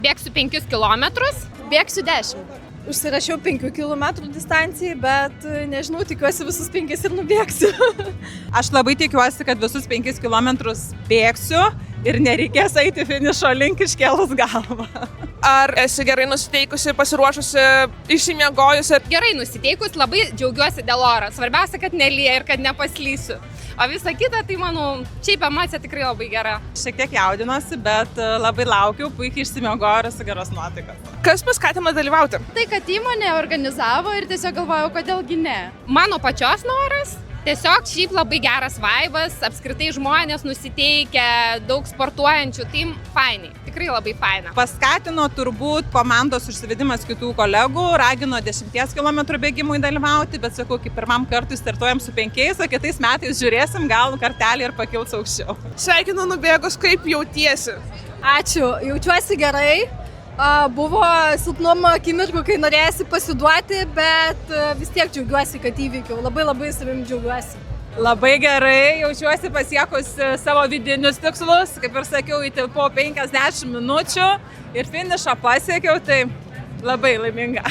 Bėgsiu 5 kilometrus. Bėgsiu 10. Užsirašiau 5 km distancijai, bet nežinau, tikiuosi visus 5 ir nubėgsiu. Aš labai tikiuosi, kad visus 5 km bėgsiu ir nereikės eiti finišo link iškėlus galvą. Ar esi gerai nusiteikusi, pasiruošusi, išsimiegojusi? Gerai nusiteikus, labai džiaugiuosi dėl oro. Svarbiausia, kad nelyja ir kad nepaslysiu. O visa kita, tai manau, šiaip emocija tikrai labai gera. Šiek tiek jaudinuosi, bet labai laukiu, puikiai išsimiegoju ir esu geros nuotaikos. Kas paskatino dalyvauti? Tai, kad įmonė organizavo ir tiesiog galvojau, kodėlgi ne. Mano pačios noras. Tiesiog šiaip labai geras vaibas, apskritai žmonės nusiteikę, daug sportuojančių, tai fainai, tikrai labai faina. Paskatino turbūt komandos užsivedimas kitų kolegų, ragino 10 km bėgimui dalyvauti, bet sakau, kaip pirmam kartui startuojam su 5, o kitais metais žiūrėsim, gal kartelį ir pakils aukščiau. Sveikinu nubėgus, kaip jautiesi? Ačiū, jaučiuosi gerai. Buvo silpnumo akimirkų, kai norėjusi pasiduoti, bet vis tiek džiaugiuosi, kad įvykiau. Labai savim džiaugiuosi. Labai gerai, jaučiuosi pasiekus savo vidinius tikslus, kaip ir sakiau, įtilpau 50 minučių ir finišą pasiekiau, tai labai laiminga.